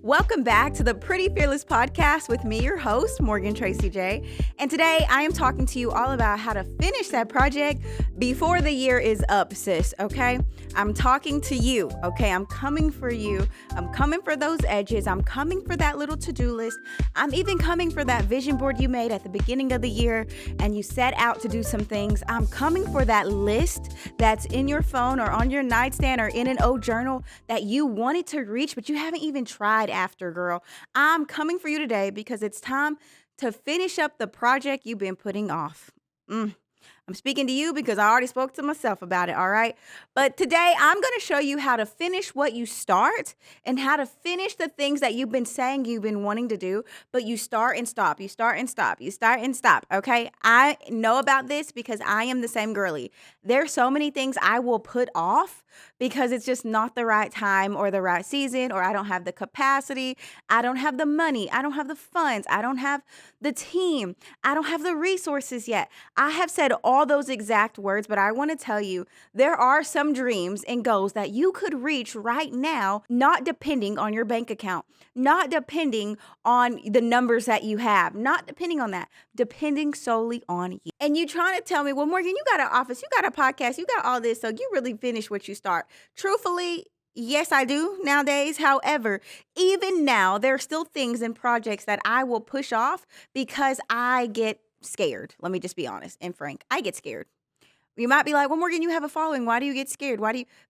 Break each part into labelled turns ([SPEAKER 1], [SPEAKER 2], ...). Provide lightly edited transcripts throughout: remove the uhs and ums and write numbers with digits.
[SPEAKER 1] Welcome back to the Pretty Fearless podcast with me, your host, Morgan Tracy J. And today I am talking to you all about how to finish that project before the year is up, sis, okay? I'm talking to you, okay? I'm coming for you. I'm coming for those edges. I'm coming for that little to-do list. I'm even coming for that vision board you made at the beginning of the year and you set out to do some things. I'm coming for that list that's in your phone or on your nightstand or in an old journal that you wanted to reach, but you haven't even tried after, girl. I'm coming for you today because it's time to finish up the project you've been putting off. I'm speaking to you because I already spoke to myself about it, all right? But today I'm going to show you how to finish what you start and how to finish the things that you've been saying you've been wanting to do, but you start and stop, you start and stop, you start and stop, okay? I know about this because I am the same girly. There's so many things I will put off because it's just not the right time or the right season, or I don't have the capacity, I don't have the money, I don't have the funds, I don't have the team, I don't have the resources yet. I have said all those exact words, but I want to tell you, there are some dreams and goals that you could reach right now, not depending on your bank account, not depending on the numbers that you have, not depending on that, depending solely on you. And you trying to tell me, well, Morgan, you got an office, you got a podcast, you got all this, so you really finish what you start. Truthfully, yes, I do nowadays. However, even now, there are still things and projects that I will push off because I get scared. Let me just be honest and frank. I get scared. You might be like, well, Morgan, you have a following. Why do you get scared?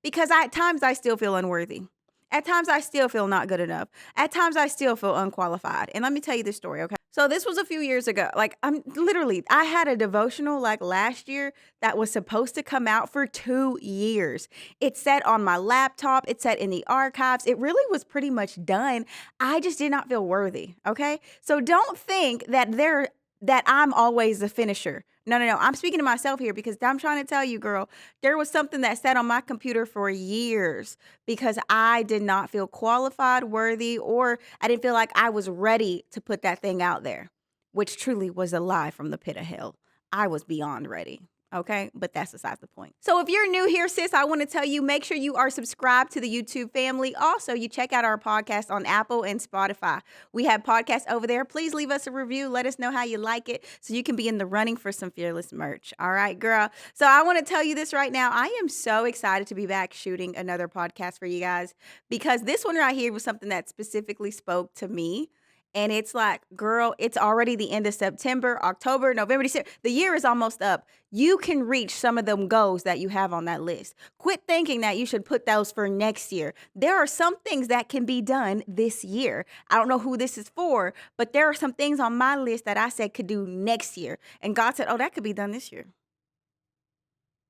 [SPEAKER 1] Because at times I still feel unworthy. At times I still feel not good enough. At times I still feel unqualified. And let me tell you this story, okay? So this was a few years ago. I had a devotional last year that was supposed to come out for 2 years. It sat on my laptop. It sat in the archives. It really was pretty much done. I just did not feel worthy, okay? So don't think that I'm always the finisher. No. I'm speaking to myself here because I'm trying to tell you, girl, there was something that sat on my computer for years because I did not feel qualified, worthy, or I didn't feel like I was ready to put that thing out there, which truly was a lie from the pit of hell. I was beyond ready. Okay, but that's besides the point. So if you're new here, sis, I want to tell you, make sure you are subscribed to the YouTube family. Also, you check out our podcast on Apple and Spotify. We have podcasts over there. Please leave us a review. Let us know how you like it so you can be in the running for some Fearless merch. All right, girl. So I want to tell you this right now. I am so excited to be back shooting another podcast for you guys because this one right here was something that specifically spoke to me. And it's like, girl, it's already the end of September, October, November, December. The year is almost up. You can reach some of them goals that you have on that list. Quit thinking that you should put those for next year. There are some things that can be done this year. I don't know who this is for, but there are some things on my list that I said could do next year. And God said, oh, that could be done this year.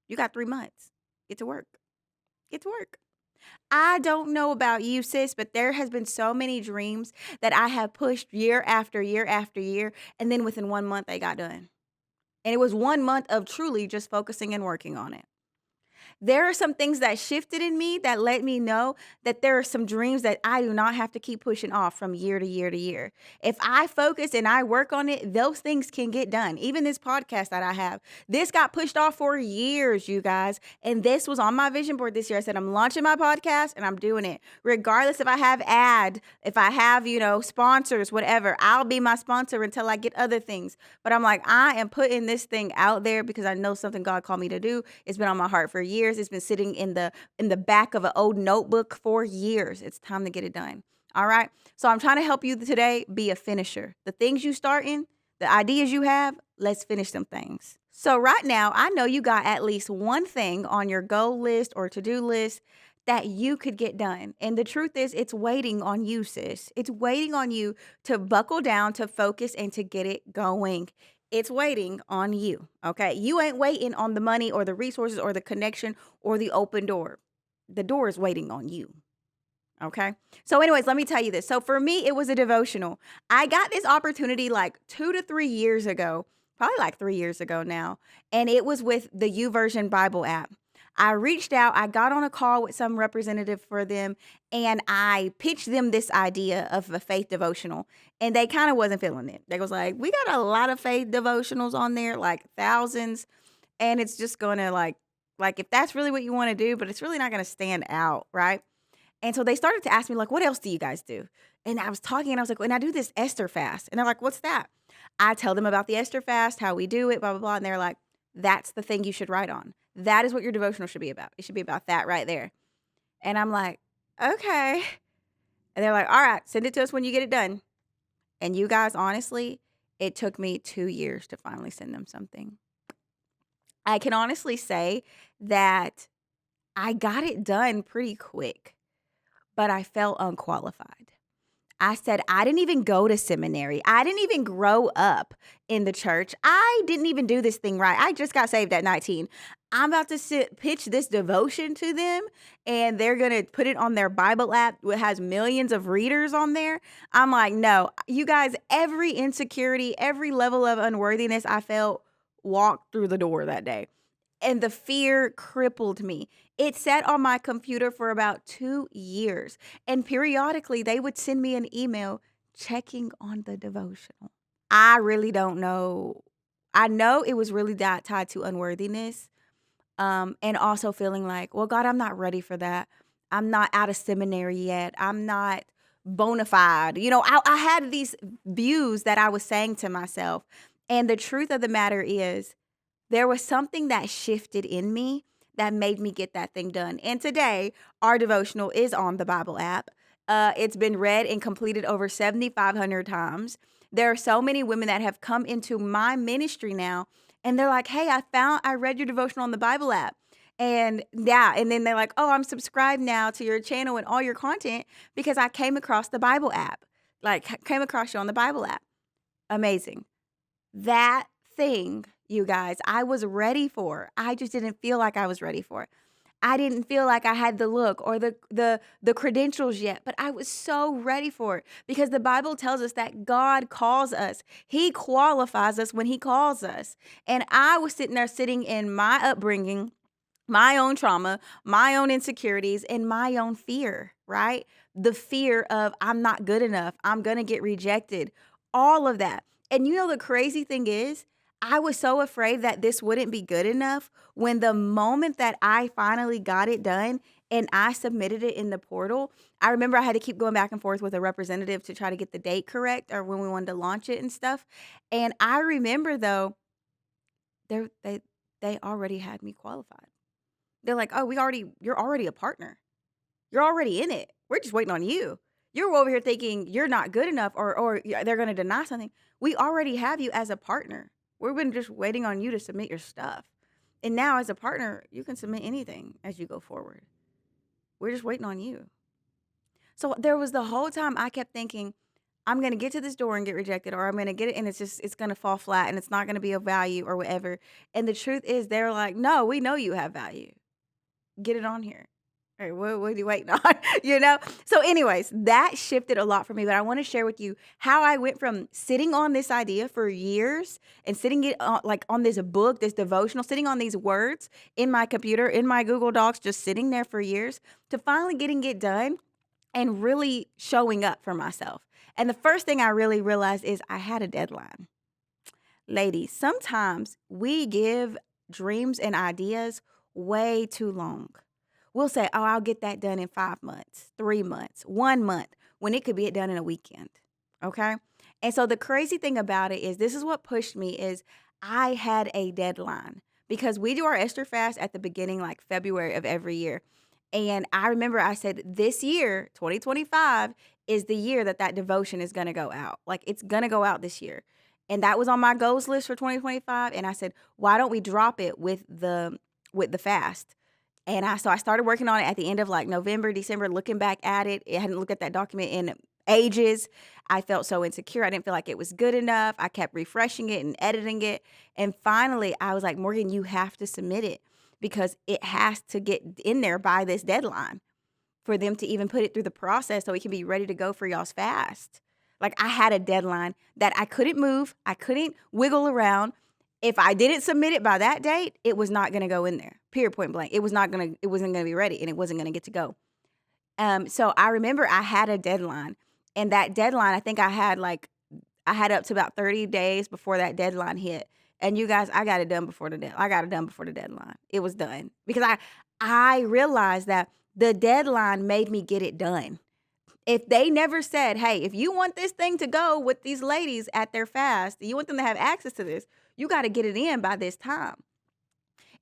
[SPEAKER 1] You got 3 months. Get to work. Get to work. I don't know about you, sis, but there has been so many dreams that I have pushed year after year after year, and then within 1 month they got done. And it was 1 month of truly just focusing and working on it. There are some things that shifted in me that let me know that there are some dreams that I do not have to keep pushing off from year to year to year. If I focus and I work on it, those things can get done. Even this podcast that I have, this got pushed off for years, you guys. And this was on my vision board this year. I said, I'm launching my podcast and I'm doing it. Regardless if I have if I have, sponsors, whatever, I'll be my sponsor until I get other things. But I'm like, I am putting this thing out there because I know something God called me to do. It's been on my heart for years. It's been sitting in the back of an old notebook for years. It's time to get it done. All right. So I'm trying to help you today be a finisher. The things you start in, the ideas you have, let's finish them things. So right now, I know you got at least one thing on your goal list or to-do list that you could get done. And the truth is, it's waiting on you, sis. It's waiting on you to buckle down, to focus, and to get it going. It's waiting on you, okay? You ain't waiting on the money or the resources or the connection or the open door. The door is waiting on you, okay? So anyways, let me tell you this. So for me, it was a devotional. I got this opportunity 2 to 3 years ago, probably 3 years ago now, and it was with the YouVersion Bible app. I reached out, I got on a call with some representative for them, and I pitched them this idea of a faith devotional, and they kind of wasn't feeling it. They was like, we got a lot of faith devotionals on there, thousands, and it's just going to if that's really what you want to do, but it's really not going to stand out, right? And so they started to ask me, what else do you guys do? And I was talking and I was like, and I do this Esther fast. And they're like, what's that? I tell them about the Esther fast, how we do it, blah, blah, blah. And they're like, that's the thing you should write on. That is what your devotional should be about. It should be about that right there. And I'm like, okay. And they're like, all right, send it to us when you get it done. And you guys, honestly, it took me 2 years to finally send them something. I can honestly say that I got it done pretty quick, but I felt unqualified. I said, I didn't even go to seminary. I didn't even grow up in the church. I didn't even do this thing right. I just got saved at 19. I'm about to pitch this devotion to them, and they're going to put it on their Bible app. It has millions of readers on there. I'm like, no, you guys, every insecurity, every level of unworthiness I felt walked through the door that day. And the fear crippled me. It sat on my computer for about 2 years. And periodically, they would send me an email checking on the devotional. I really don't know. I know it was really tied to unworthiness, and also feeling like, well, God, I'm not ready for that. I'm not out of seminary yet. I'm not bona fide. I had these views that I was saying to myself. And the truth of the matter is, there was something that shifted in me that made me get that thing done. And today, our devotional is on the Bible app. It's been read and completed over 7,500 times. There are so many women that have come into my ministry now, and they're like, hey, I read your devotional on the Bible app. And yeah, and then they're like, oh, I'm subscribed now to your channel and all your content because I came across the Bible app. Like, came across you on the Bible app. Amazing. That thing, you guys, I was ready for. I just didn't feel like I was ready for. I didn't feel like I had the look or the credentials yet, but I was so ready for it because the Bible tells us that God calls us. He qualifies us when he calls us. And I was sitting in my upbringing, my own trauma, my own insecurities, and my own fear, right? The fear of I'm not good enough. I'm going to get rejected. All of that. And the crazy thing is, I was so afraid that this wouldn't be good enough when the moment that I finally got it done and I submitted it in the portal, I remember I had to keep going back and forth with a representative to try to get the date correct or when we wanted to launch it and stuff. And I remember though, they already had me qualified. They're like, oh, you're already a partner. You're already in it. We're just waiting on you. You're over here thinking you're not good enough or they're going to deny something. We already have you as a partner. We've been just waiting on you to submit your stuff. And now as a partner, you can submit anything as you go forward. We're just waiting on you. So there was the whole time I kept thinking, I'm going to get to this door and get rejected, or I'm going to get it and it's going to fall flat and it's not going to be of value or whatever. And the truth is they're like, no, we know you have value. Get it on here. All right, what are you waiting on? So anyways, that shifted a lot for me, but I want to share with you how I went from sitting on this idea for years and sitting it on this book, this devotional, sitting on these words in my computer, in my Google Docs, just sitting there for years to finally getting it done and really showing up for myself. And the first thing I really realized is I had a deadline. Ladies, sometimes we give dreams and ideas way too long. We'll say, oh, I'll get that done in 5 months, 3 months, 1 month, when it could be done in a weekend. Okay. And so the crazy thing about it is this is what pushed me is I had a deadline because we do our Esther fast at the beginning, like February of every year. And I remember I said this year, 2025, is the year that devotion is going to go out. Like it's going to go out this year. And that was on my goals list for 2025. And I said, why don't we drop it with the fast? And I started working on it at the end of like November, December, looking back at it. I hadn't looked at that document in ages. I felt so insecure. I didn't feel like it was good enough. I kept refreshing it and editing it. And finally, I was like, Morgan, you have to submit it because it has to get in there by this deadline for them to even put it through the process so it can be ready to go for y'all's fast. Like I had a deadline that I couldn't move. I couldn't wiggle around. If I didn't submit it by that date, it was not going to go in there. Period, point blank. It wasn't going to be ready and it wasn't going to get to go. So I remember I had a deadline, and that deadline, I think I had up to about 30 days before that deadline hit. And you guys, I got it done before the deadline. It was done because I realized that the deadline made me get it done. If they never said, hey, if you want this thing to go with these ladies at their fast, you want them to have access to this, you got to get it in by this time.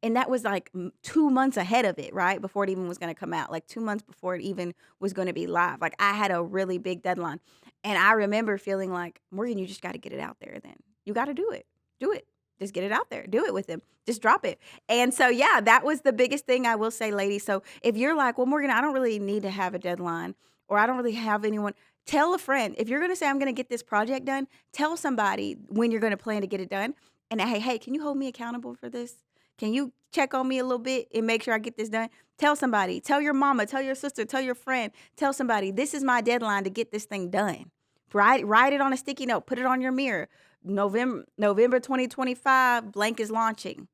[SPEAKER 1] And that was like 2 months ahead of it, right? Before it even was going to come out, like 2 months before it even was going to be live. Like I had a really big deadline. And I remember feeling like, Morgan, you just got to get it out there then. You got to do it. Do it. Just get it out there. Do it with them. Just drop it. And so, yeah, that was the biggest thing I will say, ladies. So if you're like, well, Morgan, I don't really need to have a deadline or I don't really have anyone, tell a friend. If you're going to say, I'm going to get this project done, tell somebody when you're going to plan to get it done. And hey, can you hold me accountable for this? Can you check on me a little bit and make sure I get this done? Tell somebody, tell your mama, tell your sister, tell your friend, tell somebody, this is my deadline to get this thing done. Write it on a sticky note, put it on your mirror. November 2025, blank is launching.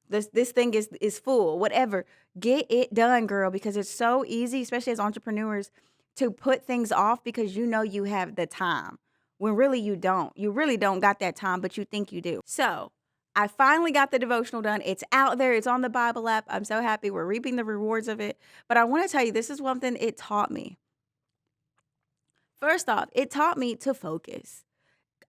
[SPEAKER 1] This thing is full, whatever. Get it done, girl, because it's so easy, especially as entrepreneurs, to put things off because you know you have the time when really you don't. You really don't got that time, but you think you do. So I finally got the devotional done. It's out there. It's on the Bible app. I'm so happy. We're reaping the rewards of it. But I want to tell you, this is one thing it taught me. First off, it taught me to focus.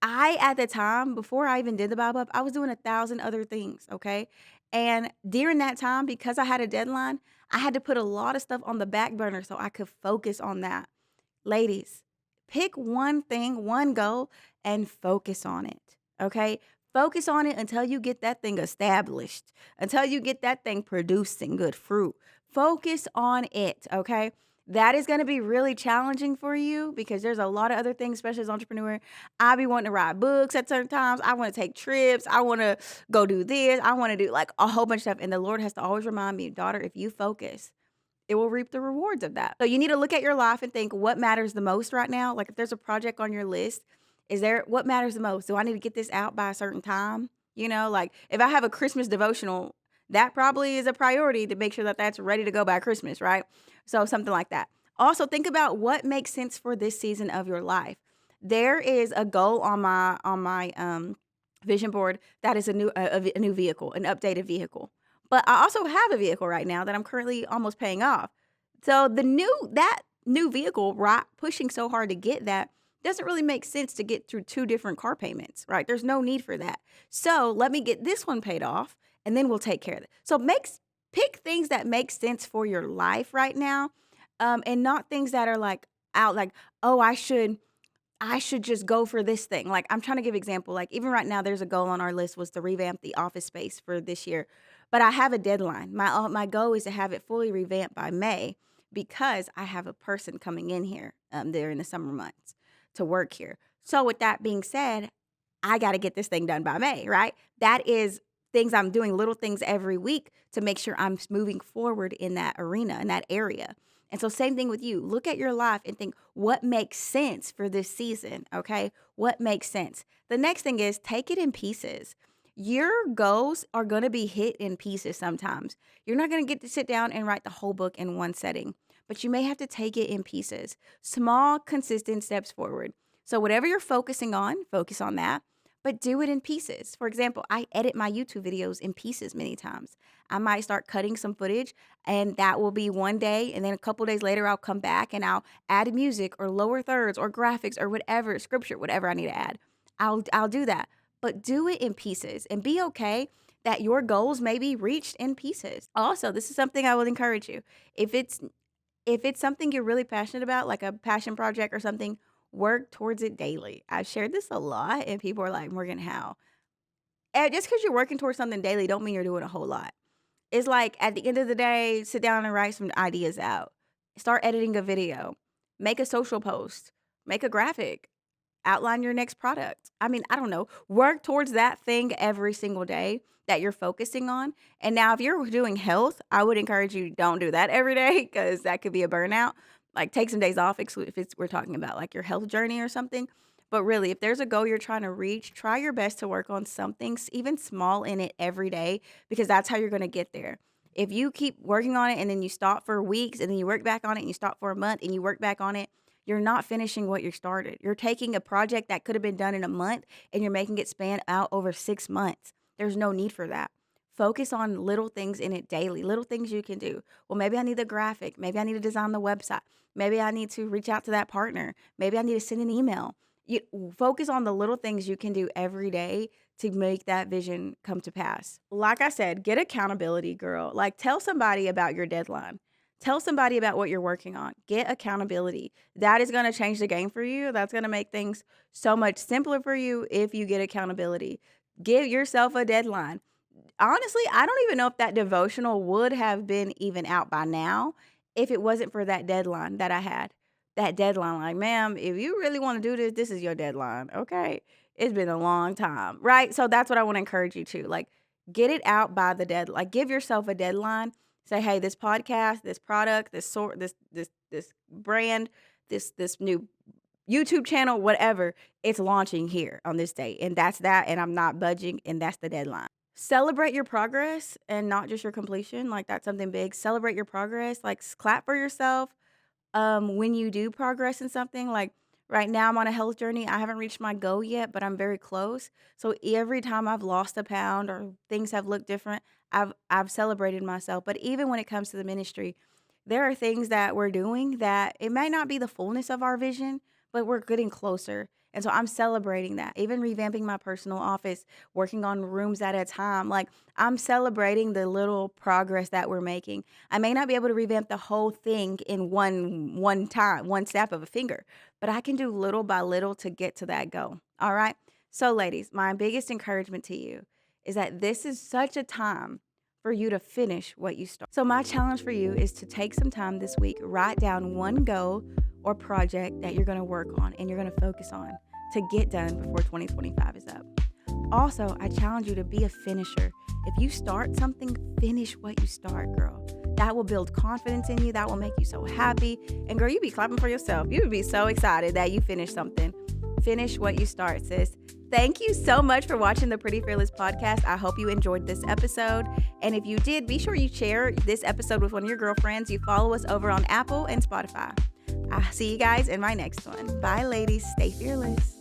[SPEAKER 1] At the time, before I even did the Bible app, I was doing 1,000 other things, okay? And during that time, because I had a deadline, I had to put a lot of stuff on the back burner so I could focus on that. Ladies, pick one thing, one goal, and focus on it, okay? Focus on it until you get that thing established, until you get that thing producing good fruit. Focus on it, okay? That is going to be really challenging for you because there's a lot of other things, especially as an entrepreneur. I be wanting to write books at certain times. I want to take trips. I want to go do this. I want to do like a whole bunch of stuff. And the Lord has to always remind me, daughter, if you focus, it will reap the rewards of that. So you need to look at your life and think what matters the most right now. Like if there's a project on your list, what matters the most? Do I need to get this out by a certain time? Like if I have a Christmas devotional, that probably is a priority to make sure that that's ready to go by Christmas, right? So something like that. Also think about what makes sense for this season of your life. There is a goal on my vision board that is a new vehicle, an updated vehicle. But I also have a vehicle right now that I'm currently almost paying off. So that new vehicle, right, pushing so hard to get that doesn't really make sense to get through two different car payments, right? There's no need for that. So let me get this one paid off and then we'll take care of it. So pick things that make sense for your life right now, and not things that are like oh, I should just go for this thing. Like I'm trying to give example. Like even right now, there's a goal on our list was to revamp the office space for this year, but I have a deadline. My goal is to have it fully revamped by May because I have a person coming in here there in the summer months to work here. So with that being said, I got to get this thing done by May, right? That is things I'm doing, little things every week to make sure I'm moving forward in that arena, in that area. And so same thing with you. Look at your life and think what makes sense for this season, okay? What makes sense? The next thing is take it in pieces. Your goals are going to be hit in pieces sometimes. You're not going to get to sit down and write the whole book in one setting, but you may have to take it in pieces. Small, consistent steps forward. So whatever you're focusing on, focus on that, but do it in pieces. For example, I edit my YouTube videos in pieces many times. I might start cutting some footage and that will be one day. And then a couple days later, I'll come back and I'll add music or lower thirds or graphics or whatever, scripture, whatever I need to add. I'll do that, but do it in pieces and be okay that your goals may be reached in pieces. Also, this is something I would encourage you. If it's something you're really passionate about, like a passion project or something, work towards it daily. I've shared this a lot and people are like, Morgan, how? And just because you're working towards something daily don't mean you're doing a whole lot. It's like at the end of the day, sit down and write some ideas out. Start editing a video. Make a social post. Make a graphic. Outline your next product. I mean, I don't know. Work towards that thing every single day that you're focusing on. And now if you're doing health, I would encourage you don't do that every day because that could be a burnout. Like take some days off if we're talking about like your health journey or something. But really, if there's a goal you're trying to reach, try your best to work on something, even small in it every day, because that's how you're going to get there. If you keep working on it and then you stop for weeks and then you work back on it and you stop for a month and you work back on it, you're not finishing what you started. You're taking a project that could have been done in a month and you're making it span out over 6 months. There's no need for that. Focus on little things in it daily, little things you can do. Well, maybe I need the graphic. Maybe I need to design the website. Maybe I need to reach out to that partner. Maybe I need to send an email. You focus on the little things you can do every day to make that vision come to pass. Like I said, get accountability, girl. Like tell somebody about your deadline. Tell somebody about what you're working on. Get accountability. That is going to change the game for you. That's going to make things so much simpler for you if you get accountability. Give yourself a deadline. Honestly, I don't even know if that devotional would have been even out by now if it wasn't for that deadline that I had. That deadline, like, ma'am, if you really want to do this, this is your deadline. Okay. It's been a long time. Right. So that's what I want to encourage you to. Like, get it out by the deadline. Like, give yourself a deadline. Say, hey, this podcast, this product, this brand, this new YouTube channel, whatever, it's launching here on this date. And that's that. And I'm not budging. And that's the deadline. Celebrate your progress and not just your completion. Like that's something big. Celebrate your progress. Like clap for yourself when you do progress in something. Like right now, I'm on a health journey. I haven't reached my goal yet, but I'm very close. So every time I've lost a pound or things have looked different, I've celebrated myself. But even when it comes to the ministry, there are things that we're doing that it may not be the fullness of our vision, but we're getting closer. And so I'm celebrating that. Even revamping my personal office, working on rooms at a time. Like I'm celebrating the little progress that we're making. I may not be able to revamp the whole thing in one time, one snap of a finger, but I can do little by little to get to that goal. All right? So ladies, my biggest encouragement to you is that this is such a time for you to finish what you start. So my challenge for you is to take some time this week, write down one goal or project that you're going to work on and you're going to focus on to get done before 2025 is up. Also, I challenge you to be a finisher. If you start something, finish what you start, girl. That will build confidence in you. That will make you so happy. And girl, you be clapping for yourself. You would be so excited that you finished something. Finish what you start, sis. Thank you so much for watching the Pretty Fearless podcast. I hope you enjoyed this episode. And if you did, be sure you share this episode with one of your girlfriends. You follow us over on Apple and Spotify. I'll see you guys in my next one. Bye, ladies. Stay fearless.